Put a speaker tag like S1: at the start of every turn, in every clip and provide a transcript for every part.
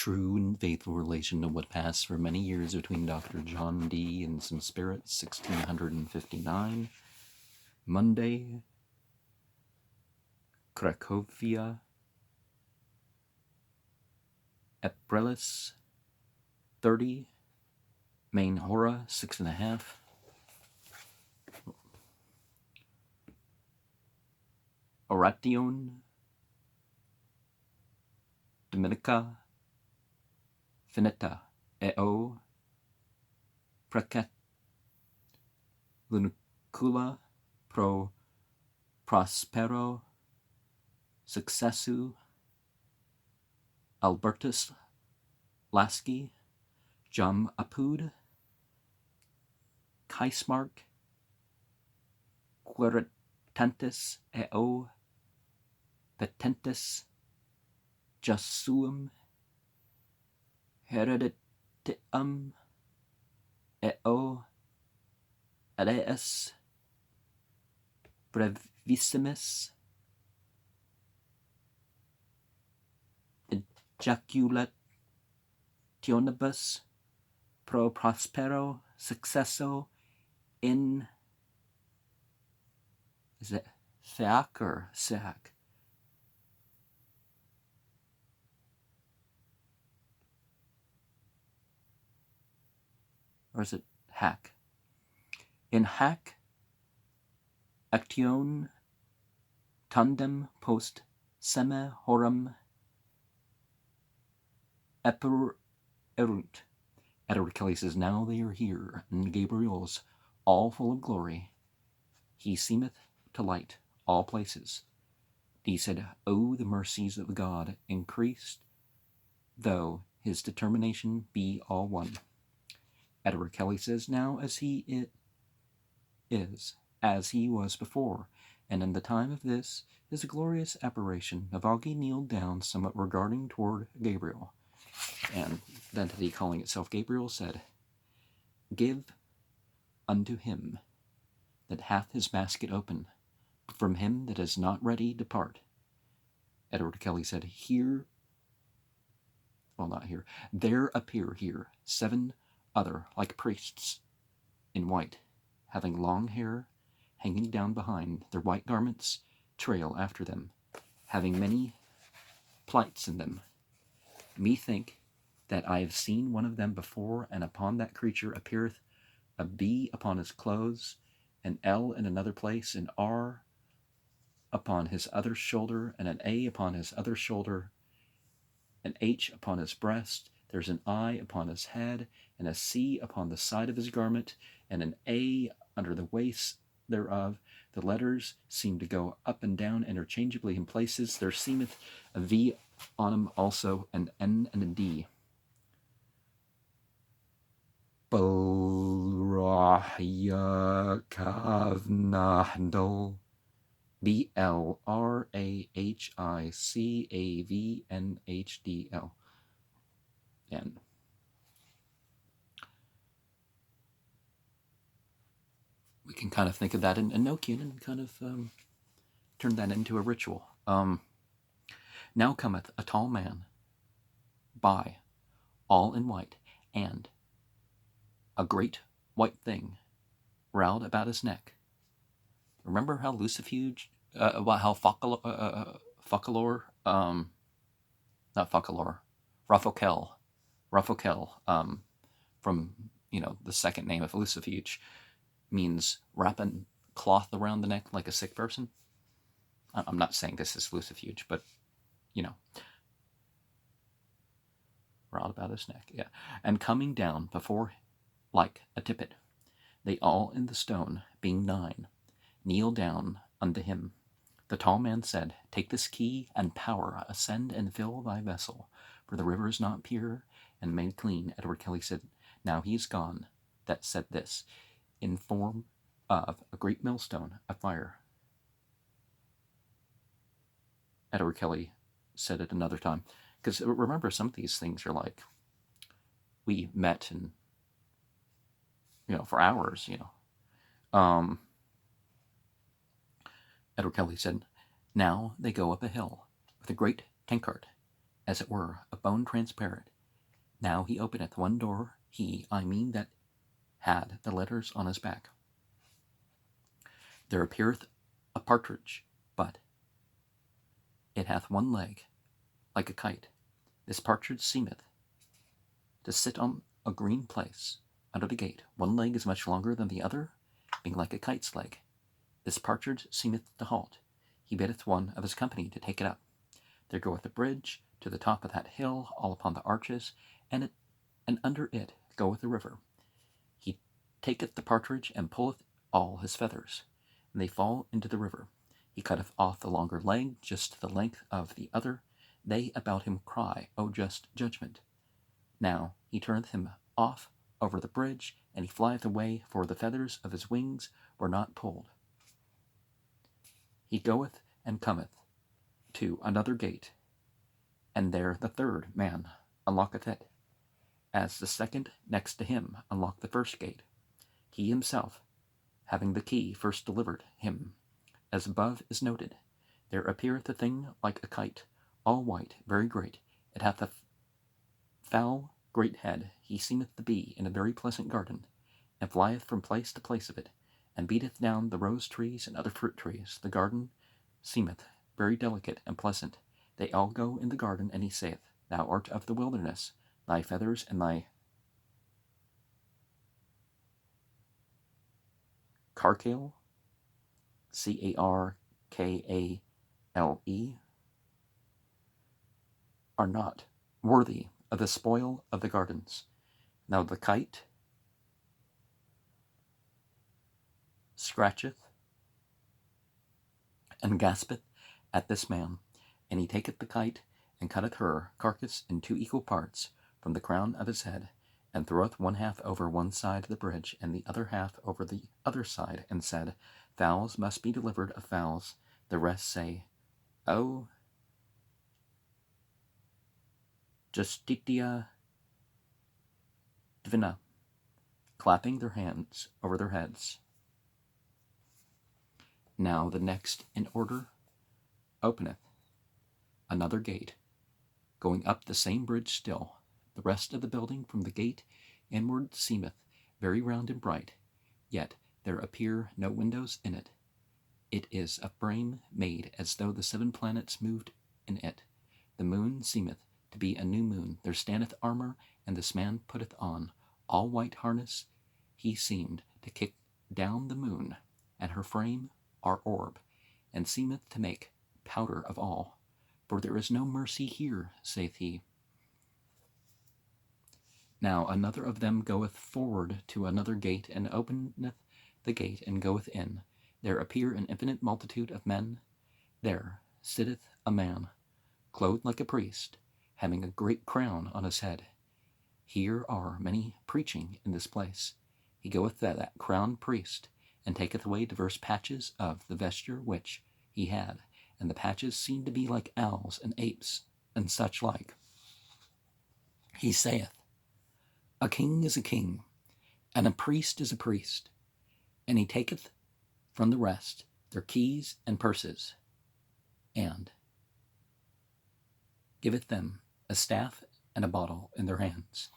S1: true and faithful relation of what passed for many years between Dr. John Dee and some spirits, 1659. Monday, Cracovia, Aprilis, 30, Main Hora, 6.5. Oration, Dominica, Finita, eo, Precet, Lunicula, pro Prospero, Successu, Albertus, Lasky, Jam Apud, Kaismark, Queritantis eo, Petentis, Jasuum, Hereditium eo, Areus, Brevissimus, Ejaculationibus, pro Prospero, Successo, in, is it Theac or Sac? Or is it hack? In hac action tandem post seme horum erunt. Edward Kelly says, now they are here, and Gabriel's all full of glory. He seemeth to light all places. He said, oh, the mercies of God increased, though his determination be all one. Edward Kelly says, now as he is, as he was before, and in the time of this, his glorious apparition, Navagi kneeled down somewhat regarding toward Gabriel, and the entity calling itself Gabriel said, give unto him that hath his basket open, but from him that is not ready depart. Edward Kelly said, here, well, not here, there appear here 7 other like priests in white, having long hair hanging down behind, their white garments trail after them, having many plights in them. Methink that I have seen one of them before, and upon that creature appeareth a B upon his clothes, an L in another place, an R upon his other shoulder, and an A upon his other shoulder, an H upon his breast, there's an I upon his head, and a C upon the side of his garment, and an A under the waist thereof. The letters seem to go up and down interchangeably in places. There seemeth a V on him also, an N and a D. Blrahya Kavnahdal, BLRAHICAVNHDL. And we can kind of think of that in Enochian and kind of turn that into a ritual. Now cometh a tall man by, all in white, and a great white thing round about his neck. Remember how Lucifuge, how Focalor, not Focalor, Raphael, from, the second name of Lucifuge, means wrapping cloth around the neck like a sick person. I'm not saying this is Lucifuge, but, round about his neck, yeah. And coming down before like a tippet, they all in the stone, being 9, kneel down unto him. The tall man said, take this key and power, ascend and fill thy vessel, for the river is not pure and made clean. Edward Kelly said, now he is gone that said this, in form of a great millstone of fire. Edward Kelly said it another time, because remember, some of these things are like, we met and, for hours, Edward Kelly said, now they go up a hill with a great tankard, as it were, of bone transparent, Now he openeth one door, I mean that had the letters on his back. There appeareth a partridge, but it hath one leg, like a kite. This partridge seemeth to sit on a green place under the gate. One leg is much longer than the other, being like a kite's leg. This partridge seemeth to halt. He biddeth one of his company to take it up. There goeth a bridge to the top of that hill, all upon the arches, and under it goeth a river. He taketh the partridge and pulleth all his feathers, and they fall into the river. He cutteth off the longer leg, just the length of the other. They about him cry, O just judgment. Now he turneth him off over the bridge, and he flieth away, for the feathers of his wings were not pulled. He goeth and cometh to another gate, and there the third man unlocketh it, as the second next to him unlocked the first gate. He himself, having the key, first delivered him. As above is noted, there appeareth a thing like a kite, all white, very great. It hath a foul great head. He seemeth to be in a very pleasant garden, and flieth from place to place of it, and beateth down the rose trees and other fruit trees. The garden seemeth very delicate and pleasant. They all go in the garden, and he saith, Thou art of the wilderness, thy feathers and thy carcale, Carkale, are not worthy of the spoil of the gardens. Now the kite scratcheth and gaspeth at this man, and he taketh the kite, and cutteth her carcass in 2 equal parts from the crown of his head, and throweth one half over one side of the bridge, and the other half over the other side, and said, Fowls must be delivered of fowls. The rest say, O Justitia Divina, clapping their hands over their heads. Now the next in order openeth another gate, going up the same bridge still. The rest of the building from the gate inward seemeth very round and bright, yet there appear no windows in it. It is a frame made as though the 7 planets moved in it. The moon seemeth to be a new moon. There standeth armor, and this man putteth on all white harness. He seemed to kick down the moon, and her frame our orb, and seemeth to make powder of all. For there is no mercy here, saith he. Now another of them goeth forward to another gate, and openeth the gate, and goeth in. There appear an infinite multitude of men. There sitteth a man, clothed like a priest, having a great crown on his head. Here are many preaching in this place. He goeth to that crowned priest, and taketh away divers patches of the vesture which he had, and the patches seemed to be like owls and apes, and such like. He saith, A king is a king, and a priest is a priest. And he taketh from the rest their keys and purses, and giveth them a staff and a bottle in their hands.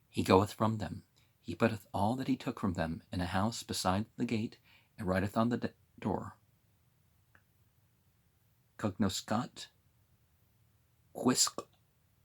S1: He goeth from them. He putteth all that he took from them in a house beside the gate, and writeth on the door, Cognoscat quisque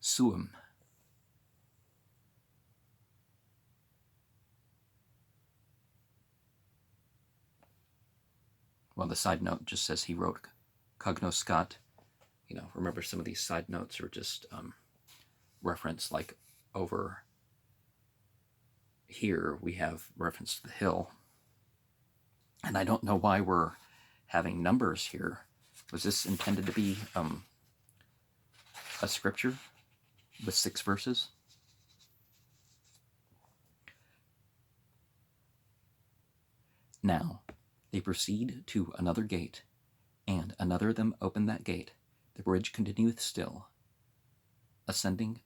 S1: suum. Well, the side note just says he wrote Cognoscat. Remember some of these side notes are just reference, like over here we have reference to the hill. And I don't know why we're having numbers here. Was this intended to be a scripture with 6 verses? Now they proceed to another gate, and another of them opened that gate. The bridge continueth still, ascending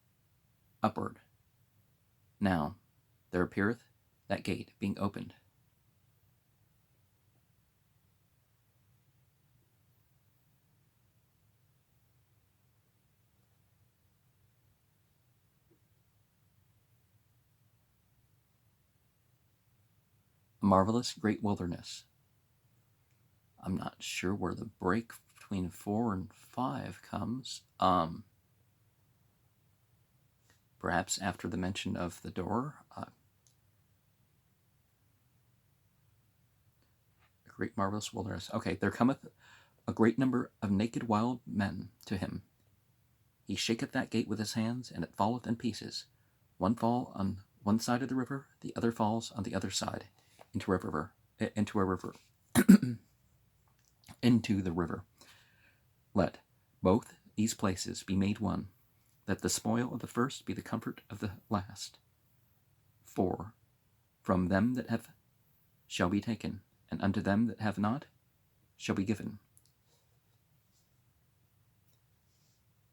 S1: upward. Now there appeareth that gate being opened. marvelous great wilderness. I'm not sure where the break between 4 and 5 comes. Perhaps after the mention of the door. Great marvelous wilderness. Okay, there cometh a great number of naked wild men to him. He shaketh that gate with his hands, and it falleth in pieces. One fall on one side of the river, the other falls on the other side, into a river, into the river. Let both these places be made one, that the spoil of the first be the comfort of the last. For from them that have shall be taken, and unto them that have not shall be given.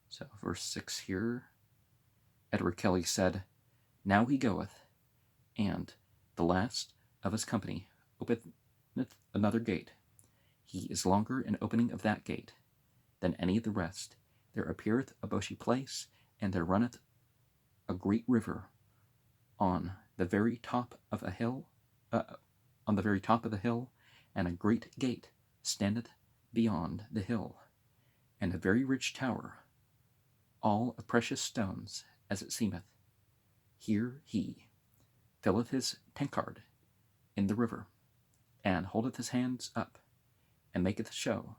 S1: So verse 6 here, Edward Kelly said, Now he goeth, and the last of his company openeth another gate. He is longer in opening of that gate than any of the rest. There appeareth a bushy place, and there runneth a great river on the very top of a hill, on the very top of the hill, and a great gate standeth beyond the hill, and a very rich tower, all of precious stones, as it seemeth. Here he filleth his tankard in the river, and holdeth his hands up, and maketh show,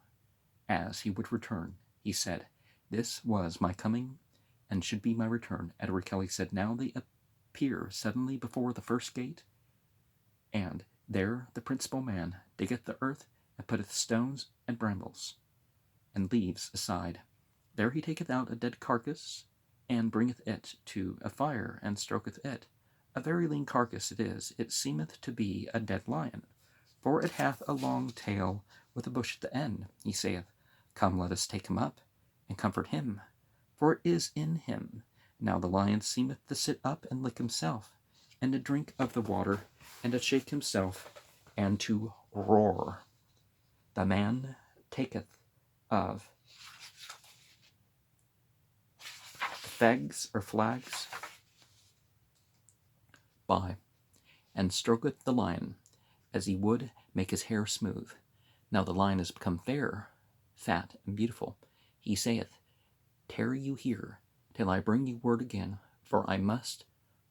S1: as he would return. He said, This was my coming, and should be my return. Edward Kelly said, Now they appear suddenly before the first gate, and there the principal man diggeth the earth, and putteth stones and brambles, and leaves aside. There he taketh out a dead carcass, and bringeth it to a fire, and stroketh it. A very lean carcass it is. It seemeth to be a dead lion, for it hath a long tail with a bush at the end. He saith, Come, let us take him up, and comfort him, for it is in him. Now the lion seemeth to sit up and lick himself, and to drink of the water, and to shake himself, and to roar. The man taketh of fags or flags by, and stroketh the lion, as he would make his hair smooth. Now the lion is become fair, fat, and beautiful. He saith, Tarry you here, till I bring you word again, for I must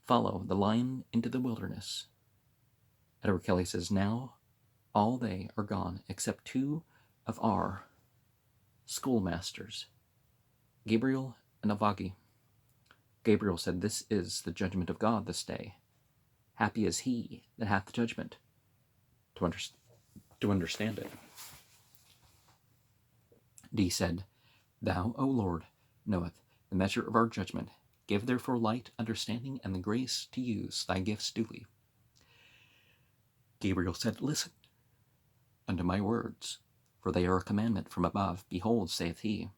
S1: follow the lion into the wilderness. Edward Kelly says, Now all they are gone, except 2 of our schoolmasters, Gabriel and Avagi. Gabriel said, This is the judgment of God this day. Happy is he that hath judgment to understand it. D said, Thou, O Lord, knoweth the measure of our judgment. Give therefore light, understanding, and the grace to use thy gifts duly. Gabriel said, Listen unto my words, for they are a commandment from above. Behold, saith he,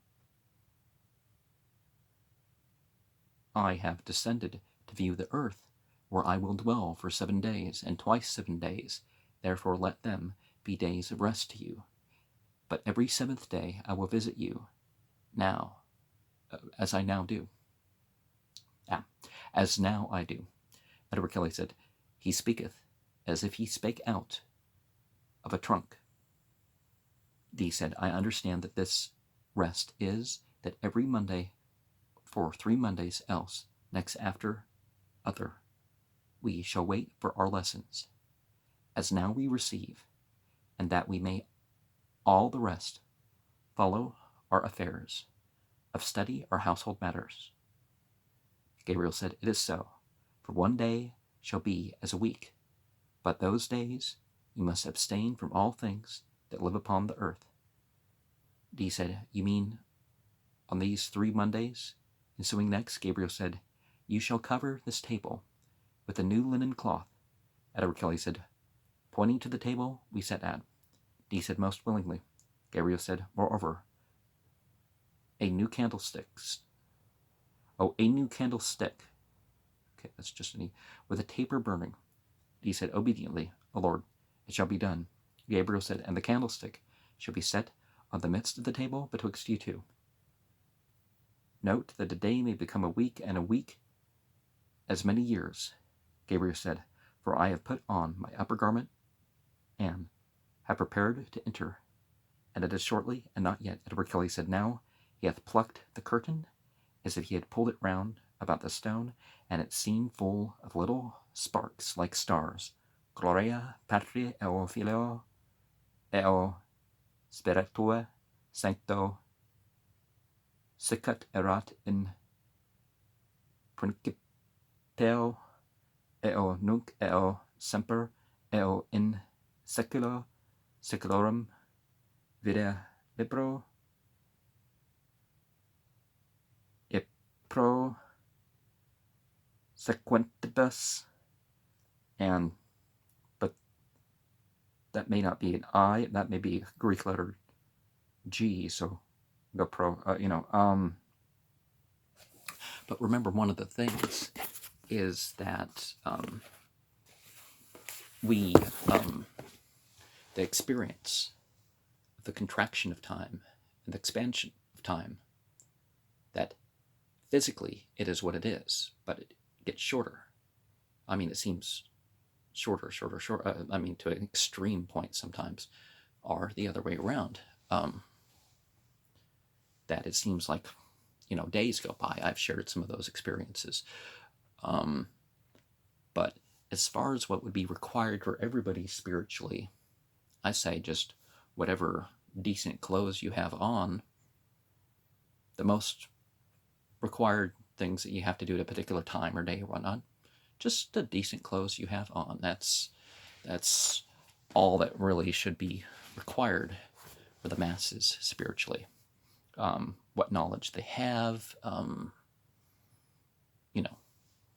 S1: I have descended to view the earth, where I will dwell for 7 days, and twice 7 days. Therefore let them be days of rest to you. But every 7th day I will visit you, now, as I now do. As now I do. Edward Kelly said, He speaketh as if he spake out of a trunk. D said, I understand that this rest is that every Monday for 3 Mondays else, next after other, we shall wait for our lessons, as now we receive, and that we may all the rest follow our affairs of study or household matters. Gabriel said, It is so, for 1 day shall be as a week, but those days you must abstain from all things that live upon the earth. D said, You mean on these 3 Mondays ensuing next? Gabriel said, You shall cover this table with a new linen cloth. Edward Kelly said, Pointing to the table we sat at. D said, Most willingly. Gabriel said, Moreover, a new candlestick. Okay, that's just an E. With a taper burning. D said, Obediently, O Lord, it shall be done. Gabriel said, And the candlestick shall be set on the midst of the table betwixt you 2. Note that a day may become a week, and a week as many years. Gabriel said, For I have put on my upper garment and had prepared to enter, and it is shortly, and not yet. Edward Kelly said, Now he hath plucked the curtain, as if he had pulled it round about the stone, and it seemed full of little sparks like stars. Gloria Patri et Filio et Spiritue Sancto sicut erat in principio et nunc et semper et in seculo seculorum vide libro et pro sequentibus. And but that may not be an I, that may be a Greek letter G, so go pro, but remember, one of the things is that we, the experience, the contraction of time and the expansion of time, that physically it is what it is, but it gets shorter. I mean, it seems shorter, to an extreme point sometimes, or the other way around. That it seems like, days go by. I've shared some of those experiences. But as far as what would be required for everybody spiritually, I say just whatever decent clothes you have on, the most required things that you have to do at a particular time or day or whatnot, just the decent clothes you have on. That's all that really should be required for the masses spiritually. What knowledge they have,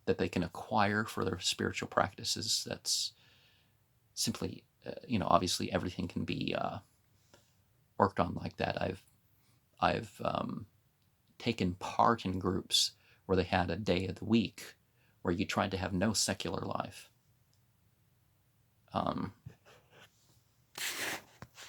S1: that they can acquire for their spiritual practices. That's simply, obviously everything can be worked on like that. I've taken part in groups where they had a day of the week where you tried to have no secular life.